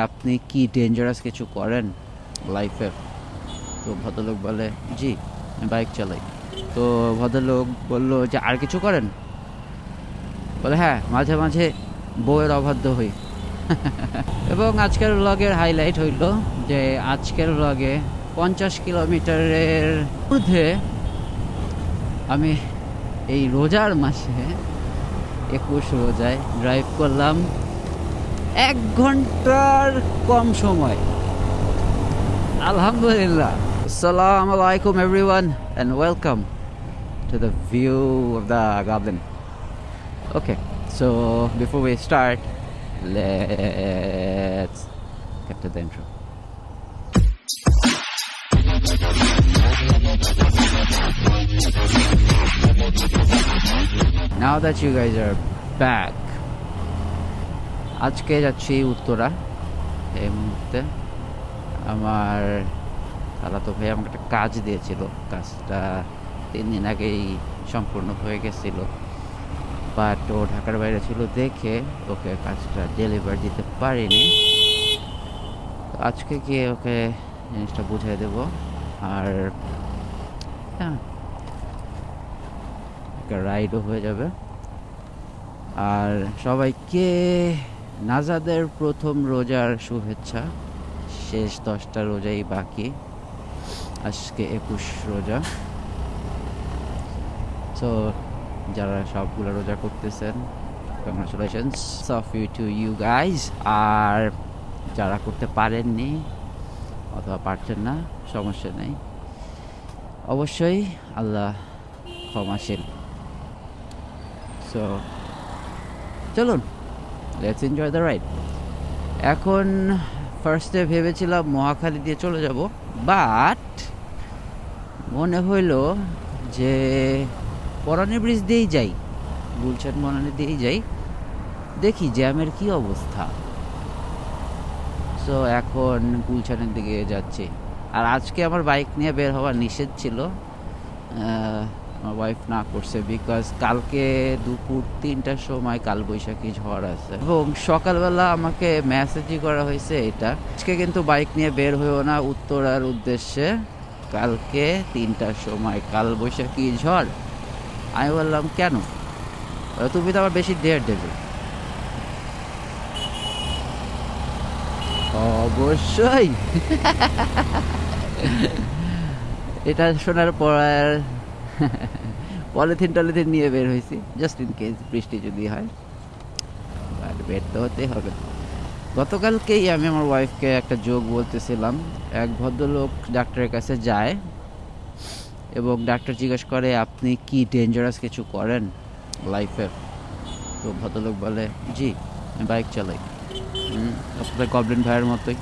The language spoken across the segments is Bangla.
আপনি কি ডেঞ্জারাস কিছু করেন লাইফে? তো ভদ্রলোক বলে, জি আমি বাইক চালাই। তো ভদ্রলোক বলল যে আর কিছু করেন? বলে, হ্যাঁ মাঝে মাঝে বউয়ের অবাধ্য হই। এবং আজকের ব্লগের হাইলাইট হইল যে আজকের ব্লগে 50 কিলোমিটারের ঊর্ধ্বে আমি এই রোজার মাসে 21 রোজায় ড্রাইভ করলাম 1 ঘন্টার কম সময়। Alhamdulillah. Assalamu alaikum everyone and welcome to the view of the garden. Okay, so before we start, let's get to the intro. Now that you guys are back, আজকে যাচ্ছি উত্তরা। এই মুহূর্তে আমার খালাতো ভাই আমাকে একটা কাজ দিয়েছিল, কাজটা 3 দিন আগেই সম্পূর্ণ হয়ে গেছিল, বাট ও ঢাকার বাইরে ছিল দেখে ওকে কাজটা ডেলিভার দিতে পারিনি। আজকে গিয়ে ওকে জিনিসটা বুঝিয়ে দেব, আর হ্যাঁ একটা রাইডও হয়ে যাবে। আর সবাইকে নাজাদের প্রথম রোজার শুভেচ্ছা। শেষ 10টা রোজাই বাকি, আজকে 21 রোজা। সো যারা সবগুলো রোজা করতেছেন, congratulations of you to you guys. আর যারা করতে পারেননি অথবা পারছেন না, সমস্যা নেই, অবশ্যই আল্লাহ ক্ষমাশীল। সো চলুন, লেটস এনজয় দ্য রাইড। এখন ফার্স্টে ভেবেছিলাম মহাখালী দিয়ে চলে যাব, বাট মনে হইল যে পরানি ব্রিজ দিয়েই যাই, গুলশান বনানী দিয়েই যাই, দেখি জ্যামের কি অবস্থা। সো এখন গুলশানের দিকে যাচ্ছি। আর আজকে আমার বাইক নিয়ে বের হওয়া নিষেধ ছিল, আমার ওয়াইফ না করছে, বিকজ কালকে দুপুর 3টার সময় কালবৈশাখী ঝড় আছে এবং সকালবেলা আমাকে মেসেজই করা হয়েছে এটা, আজকে কিন্তু বাইক নিয়ে বের হইও না উত্তরার উদ্দেশ্যে, কালকে 3টার সময় কালবৈশাখী ঝড়। আমি বললাম কেন? তুমি তো আবার বেশি ডেট দেবে। অবশ্যই এটা শোনার পর আর পলিথিন টলিথিন নিয়ে বের হয়েছি, জাস্ট ইন কেস বৃষ্টি যদি হয়, বাট বের তো হতেই হবে। গতকালকেই আমি আমার ওয়াইফকে একটা জোক বলতেছিলাম। এক ভদ্রলোক ডাক্তারের কাছে যায় এবং ডাক্তার জিজ্ঞেস করে, আপনি কি ডেঞ্জারাস কিছু করেন লাইফে? তো ভদ্রলোক বলে, জি আমি বাইক চালাই। আপনাদের গবলিন ভাইয়ের মতোই।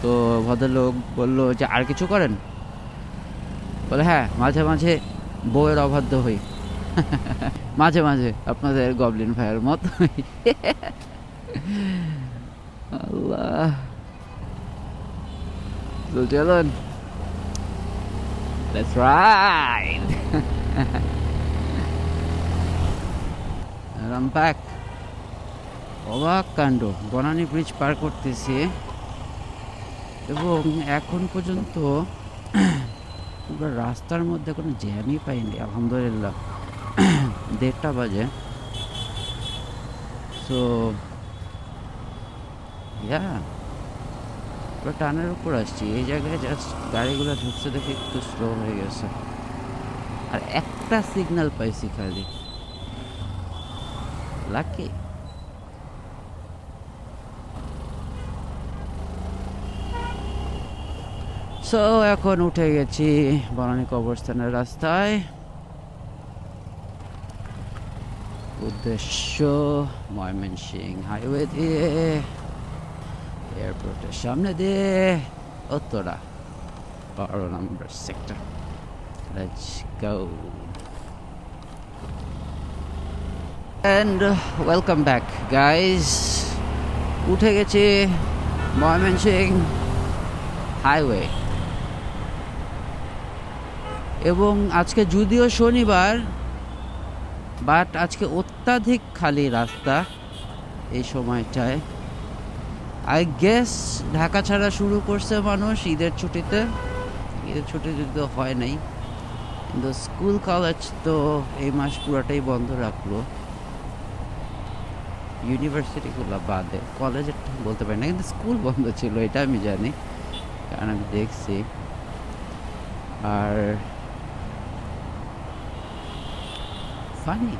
তো ভদ্রলোক বলল যে আর কিছু করেন? বলে, হ্যাঁ মাঝে মাঝে বউয়ের অবাধ্য হই। মাঝে মাঝে আপনাদের গবলিন ভাইয়ের মতোই। আল্লাহ। তো চলুন, let's ride. I'm back. অবাক কাণ্ড, বনানী ব্রিজ পার করতেছি এবং এখন পর্যন্ত পুরো রাস্তার মধ্যে কোনো জ্যামই পাইনি, আলহামদুলিল্লাহ। 1:30 বাজে। সো ইয়া, পুরো টানের উপর আসছি। এই জায়গায় জাস্ট গাড়িগুলো ঢুকছে দেখে একটু স্লো হয়ে গেছে, আর একটা সিগন্যাল পাইছি খালি, লাকি। সো এখন উঠে গেছি বনানী কবরস্থানের রাস্তায়, উদ্দেশ্য ময়মনসিংহ হাইওয়ে দিয়ে এয়ারপোর্টের সামনে দিয়ে উত্তরা 12 নম্বর sector. Let's go and welcome back guys. উঠে গেছি ময়মনসিংহ হাইওয়ে এবং আজকে যদিও শনিবার, বাট আজকে অত্যাধিক খালি রাস্তা এই সময়টায়। আই গেস ঢাকা ছাড়া শুরু করছে মানুষ ঈদের ছুটিতে। ঈদের ছুটিতে তো হয় নাই, কিন্তু স্কুল কলেজ তো এই মাস পুরাটাই বন্ধ রাখলো, ইউনিভার্সিটিগুলো বাদে। কলেজের বলতে পারি না, কিন্তু স্কুল বন্ধ ছিল এটা আমি জানি, কারণ আমি দেখছি। আর ফানি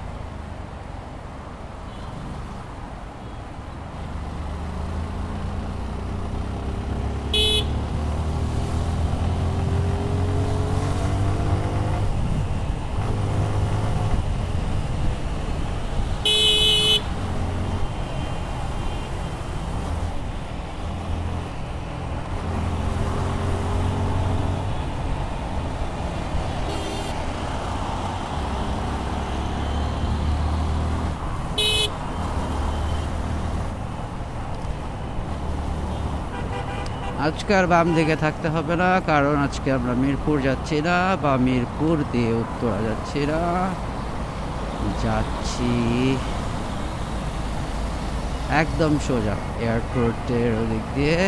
আজকে আর বাম দিকে থাকতে হবে না, কারণ আজকে আমরা মিরপুর যাচ্ছি না, বা মিরপুর দিয়ে উত্তরা যাচ্ছি না, যাচ্ছি একদম সোজা এয়ারপোর্টের ওদিক দিয়ে।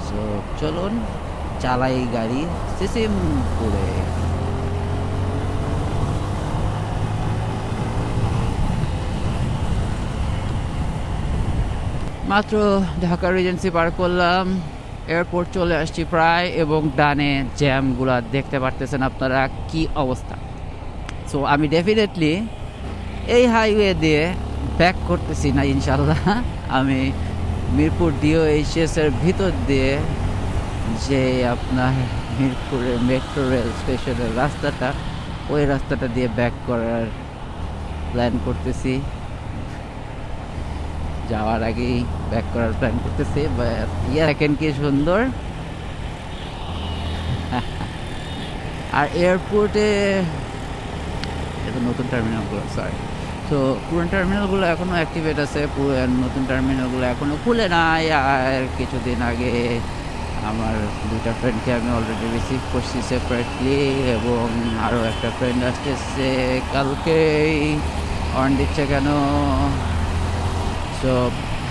সো চলুন চালাই গাড়ি সিসিমপুরে। মাত্র ঢাকা রিজেন্সি পার করলাম, এয়ারপোর্ট চলে আসছি প্রায়, এবং ডানে জ্যামগুলা দেখতে পারতেছেন আপনারা কি অবস্থা। সো আমি ডেফিনেটলি এই হাইওয়ে দিয়ে ব্যাক করতেছি না ইনশাল্লাহ। আমি মিরপুর DOHS এর ভিতর দিয়ে যে আপনার মিরপুরের মেট্রো রেল স্টেশনের রাস্তাটা, ওই রাস্তাটা দিয়ে ব্যাক করার প্ল্যান করতেছি। যাওয়ার আগেই ব্যাক করার প্ল্যান করতেছি। দেখেন কি সুন্দর। আর এয়ারপোর্টে নতুন টার্মিনালগুলো, সরি, তো পুরান টার্মিনালগুলো এখনও অ্যাক্টিভেট আছে, নতুন টার্মিনালগুলো এখনও খুলে নাই। আর কিছুদিন আগে আমার দুইটা ফ্রেন্ডকে আমি অলরেডি রিসিভ করছি সেপারেটলি, এবং আরও একটা ফ্রেন্ড আসতেছে কালকেই। অন দিচ্ছে কেন? সো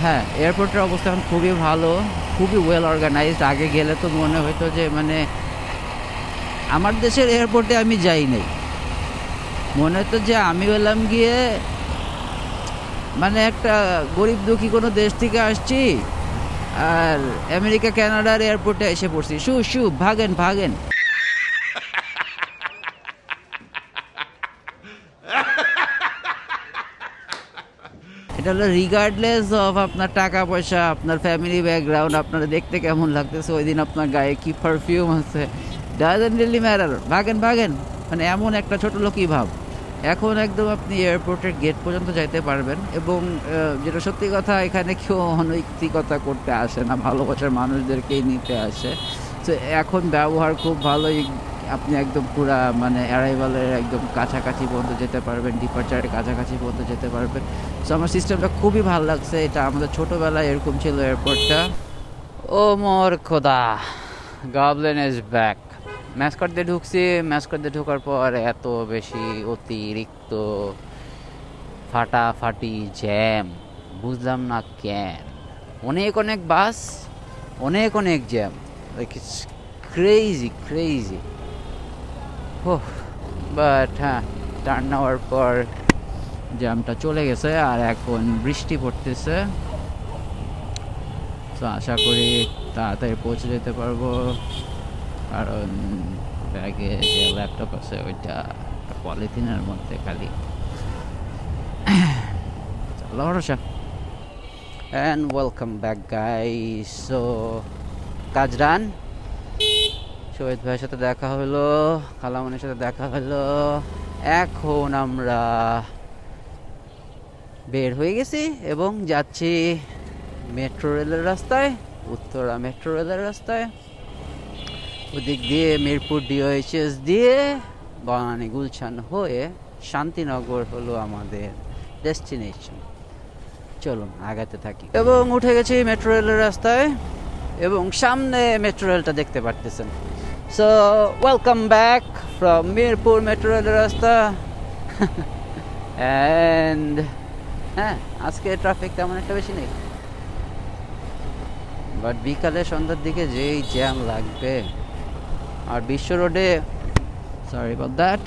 হ্যাঁ, এয়ারপোর্টের অবস্থা এখন খুবই ভালো, খুবই ওয়েল অর্গানাইজড। আগে গেলে তো মনে হতো যে মানে আমার দেশের এয়ারপোর্টে আমি যাই নাই, মনে হতো যে আমি হলাম গিয়ে মানে একটা গরিব দুঃখী কোনো দেশ থেকে আসছি, আর আমেরিকা কানাডার এয়ারপোর্টে এসে পড়ছি। ভাগেন ভাগেন। এটা হলো রিগার্ডলেস অফ আপনার টাকা পয়সা, আপনার ফ্যামিলি ব্যাকগ্রাউন্ড, আপনারা দেখতে কেমন লাগতেছে, ওই দিন আপনার গায়ে কি পারফিউম আছে, ডাজন্ট রিয়েলি ম্যাটার। ভাগেন ভাগেন, মানে এমন একটা ছোট লোকই ভাব। এখন একদম আপনি এয়ারপোর্টের গেট পর্যন্ত যাইতে পারবেন, এবং যেটা সত্যি কথা, এখানে কেউ অনৈতিকতা করতে আসে না, ভালোবাসার মানুষদেরকেই নিতে আসে। তো এখন ব্যবহার খুব ভালোই, আপনি একদম পুরা মানে অ্যারাইভালের একদম কাছাকাছি পর্যন্ত যেতে পারবেন, ডিপার্চারের কাছাকাছি পর্যন্ত যেতে পারবেন। সো আমার সিস্টেমটা খুবই ভালো লাগছে। এটা আমাদের ছোটোবেলায় এরকম ছিল এয়ারপোর্টটা। ও মোর খোদা, গবলিন ইজ ব্যাক। ম্যাসকট দিয়ে ঢুকছি, ম্যাসকট দিয়ে ঢোকার পর এত বেশি অতিরিক্ত ফাটাফাটি জ্যাম, বুঝলাম না কেন। অনেক অনেক বাস, অনেক অনেক jam, like it's crazy. But হ্যাঁ, টার্ন নেওয়ার পর জ্যামটা চলে গেছে, আর এখন বৃষ্টি পড়তেছে। তো আশা করি তাড়াতাড়ি পৌঁছে যেতে পারবো, কারণ ব্যাগে যে ল্যাপটপ আছে ওইটা পলিথিনের মধ্যে খালি ভরসা। And welcome back guys. So কাজ রান, শহীদ ভাইয়ের সাথে দেখা হলো, খালামনির সাথে দেখা হলো। এখন আমরা বের হয়ে গেছি এবং যাচ্ছি মেট্রো রেলের রাস্তায়, উত্তরা মেট্রো রেলের রাস্তায়। ওদিক দিয়ে মিরপুর DOHS দিয়ে বনানী গুলশান হয়ে শান্তিনগর হলো আমাদের ডেস্টিনেশন। চলুন আগাতে থাকি। এবং উঠে গেছি মেট্রো রেলের রাস্তায়, এবং সামনে মেট্রো রেলটা দেখতে পারতেছেন। So welcome back from Mirpur metro রেলের রাস্তা। অ্যান্ড হ্যাঁ, আজকে ট্রাফিক তেমন একটা বেশি নেই। বাট বিকালে সন্ধ্যার দিকে যেই জ্যাম লাগবে। আর বিশ্ব রোডে, সরি অ্যাবাউট দ্যাট,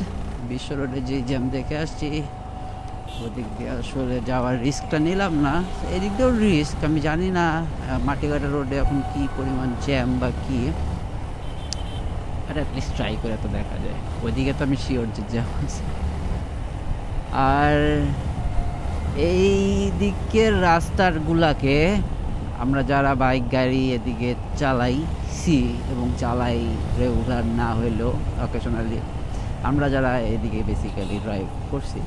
বিশ্ব রোডে যেই জ্যাম দেখে আসছি, ওদিক দিয়ে আসলে যাওয়ার রিস্কটা নিলাম না। এদিক দিয়েও রিস্ক, আমি জানি না মাটিঘাটা রোডে এখন কি পরিমাণ জ্যাম বা কি, আর অ্যাটলিস্ট ট্রাই করে তো দেখা যায়। ওইদিকে তো আমি শিওর যে জ্যাম আছে। আর এই দিকের রাস্তাগুলাকে আমরা যারা বাইক গাড়ি এদিকে চালাইছি এবং চালাই রেগুলার না হইলেও অকেশনালি, আমরা যারা এদিকে বেসিক্যালি ড্রাইভ করছি,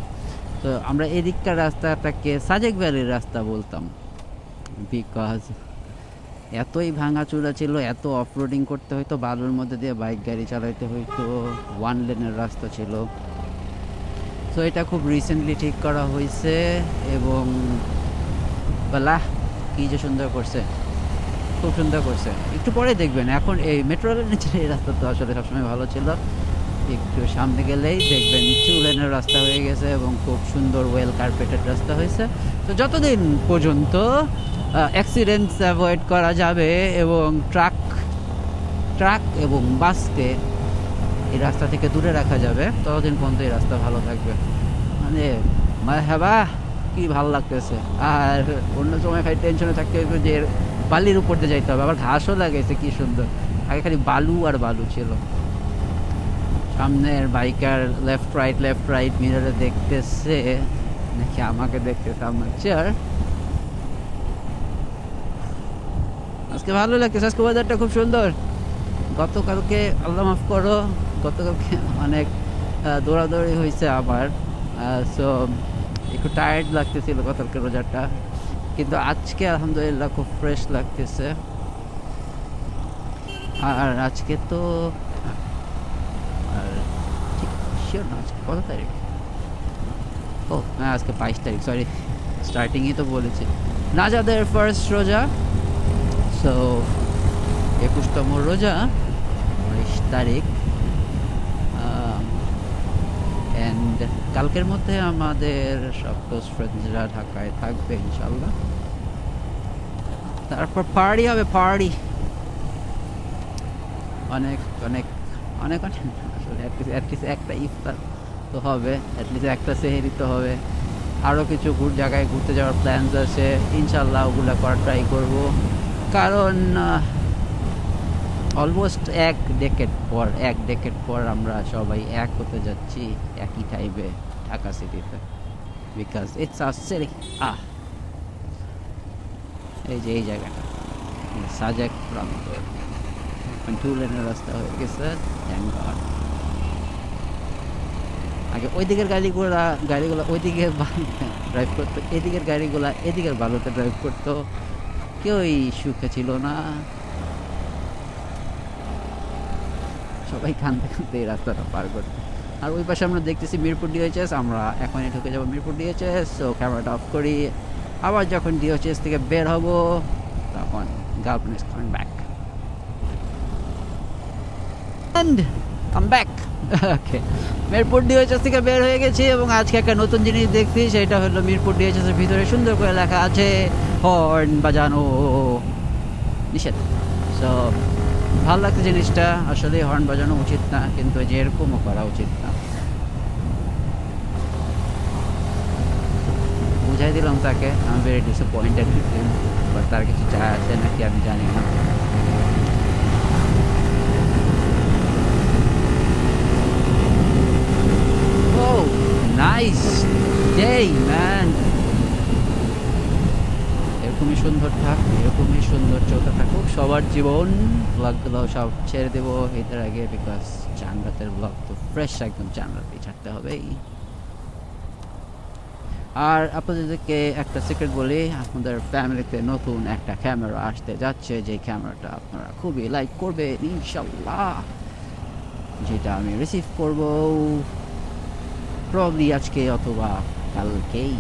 তো আমরা এদিককার রাস্তাটাকে সাজেক ভ্যালির রাস্তা বলতাম। বিকজ এতই ভাঙাচুরা ছিল, এত অফরোডিং করতে হইতো, বালুর মধ্যে দিয়ে বাইক গাড়ি চালাইতে হইতো, ওয়ান লেনের রাস্তা ছিল। তো এটা খুব রিসেন্টলি ঠিক করা হয়েছে এবং বাহ কি যে সুন্দর করছে, খুব সুন্দর করছে। একটু পরে দেখবেন, এখন এই মেট্রো রেলের নিচে এই রাস্তা তো আসলে সবসময় ভালো ছিল, একটু সামনে গেলেই দেখবেন 2 লেনের রাস্তা হয়ে গেছে এবং খুব সুন্দর ওয়েল কার্পেটেড রাস্তা হয়েছে। তো যতদিন পর্যন্ত অ্যাক্সিডেন্টস অ্যাভয়েড করা যাবে এবং ট্রাক এবং বাসকে এই রাস্তা থেকে দূরে রাখা যাবে, ততদিন পর্যন্ত এই রাস্তা ভালো থাকবে। মানে মারহাবা, কি ভালো লাগতেছে। আর অন্য সময় খালি টেনশনে থাকতে হবে যে বালির উপর দিয়ে যাইতে হবে, আবার ঘাসও লাগাইছে কি সুন্দর। আগে খালি বালু আর বালু ছিল। সামনের বাইকার লেফট রাইট মিররে দেখতেছে নাকি আমাকে দেখতেছে, আমার চেয়ার। আজকে ভালো লাগতেছে, আজকে ওয়েদারটা খুব সুন্দর। গতকালকে আল্লাহ মাফ করো, গতকালকে অনেক দৌড়াদৌড়ি হয়েছে আমার, সো একটু টায়ার্ড লাগতেছিল গতকালকে রোজারটা, কিন্তু আজকে আলহামদুলিল্লাহ খুব ফ্রেশ লাগতেছে। আর আজকে তো আর ঠিক শিওর না আজকে কত তারিখ, ও হ্যাঁ আজকে 22 তারিখ, সরি স্টার্টিংই তো বলেছি। না যাদের ফার্স্ট রোজা, সো 21তম রোজা 19 তারিখ, অ্যান্ড কালকের মধ্যে আমাদের সব ক্লোজ ফ্রেন্ডসরা ঢাকায় থাকবে ইনশাল্লাহ। তারপর পার্টি হবে, পার্টি অনেক অনেক অনেক অনেক আসলে অ্যাটলিস্ট একটা ইফতার তো হবে, অ্যাটলিস্ট একটা সেহেরি তো হবে। আরও কিছু জায়গায় ঘুরতে যাওয়ার প্ল্যানস আছে, ইনশাল্লাহ ওগুলো করার ট্রাই করব। কারণ অলমোস্ট এক ডেকেড পর আমরা সবাই এক হতে যাচ্ছি একই টাইমে ঢাকা সিটিতে, বিকজ ইটস আ সিটি। এই যে এই জায়গাটা সাজেক প্রান্ত, 2 লেনের রাস্তা হয়ে গেছে, থ্যাংক গড। আগে ওই দিকের গাড়িগুলো ওইদিকে ড্রাইভ করতো, এদিকের গাড়িগুলা এদিকের বালুতে ড্রাইভ করতো, কেউই সুখে ছিল না, সবাই কাঁদতে কাঁদতে এই রাস্তাটা পার করতো। আর ওই পাশে আমরা দেখতেছি মিরপুর ডিওএইচএস, আমরা এখনই ঢুকে যাবো মিরপুর ডিওএইচএস। সো ক্যামেরাটা অফ করি, আবার যখন ডিওএইচএস থেকে বের হব তখন girlfriend is coming back and come back. Okay, Mirpur DOHS থেকে বের হয়ে গেছি এবং আজকে একটা নতুন জিনিস দেখছি, সেটা হলো মিরপুর ডিওএইচএস এর ভিতরে সুন্দর করে লেখা আছে হর্ন বাজানো নিষেধ। সো ভালো লাগছে জিনিসটা, আসলে হর্ন বাজানো উচিত না, কিন্তু যে এরকমও করা উচিত না। বুঝাই দিলাম তাকে, আমি very disappointed with him, but তার কিছু চায় আছে নাকি আমি জানি না। Oh, nice day, man. এরকমই সুন্দর থাক, এরকমই সুন্দর চলতে থাকুক সবার জীবন। ব্লগগুলো সব ছেড়ে দেবো ঈদের আগে, বিকজ চান রাতের ব্লগ তো ফ্রেশ একদম চান রাতেই ছাড়তে হবেই। আর আপনাদেরকে একটা সিক্রেট বলি, আপনাদের ফ্যামিলিতে নতুন একটা ক্যামেরা আসতে যাচ্ছে, যে ক্যামেরাটা আপনারা খুবই লাইক করবেন ইনশাল্লাহ, যেটা আমি রিসিভ করব প্রবলি আজকে অথবা কালকেই।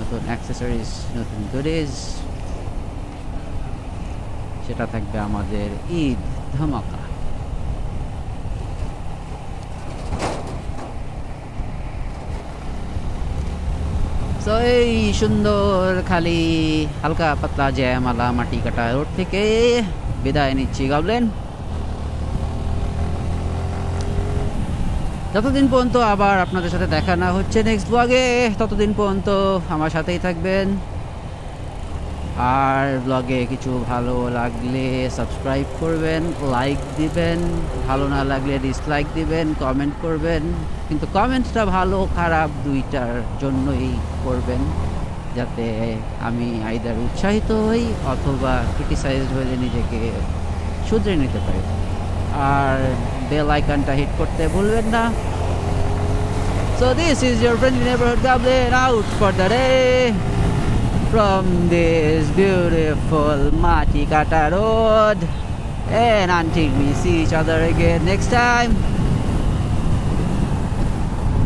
নতুন অ্যাক্সেসরিজ, নতুন গুডিজ, সেটা থাকবে আমাদের ঈদ ধামাকা। সো এই সুন্দর খালি হালকা পাতলা জ্যামালা মাটি কাটা রোড থেকে বিদায় নিচ্ছি গবলেন। যতদিন পর্যন্ত আবার আপনাদের সাথে দেখা না হচ্ছে নেক্সট ব্লগে, ততদিন পর্যন্ত আমার সাথেই থাকবেন। আর ব্লগে কিছু ভালো লাগলে সাবস্ক্রাইব করবেন, লাইক দিবেন, ভালো না লাগলে ডিসলাইক দিবেন, কমেন্ট করবেন। কিন্তু কমেন্টসটা ভালো খারাপ দুইটার জন্যই করবেন, যাতে আমি আইদার উৎসাহিত হই অথবা ক্রিটিসাইজড হলে নিজেকে শুধরে নিতে পারি। আর বেল আইকনটা হিট করতে ভুলবেন না। So this is your friendly neighborhood goblin out for the day from this beautiful Matikata road, and until we see each other again next time,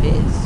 peace.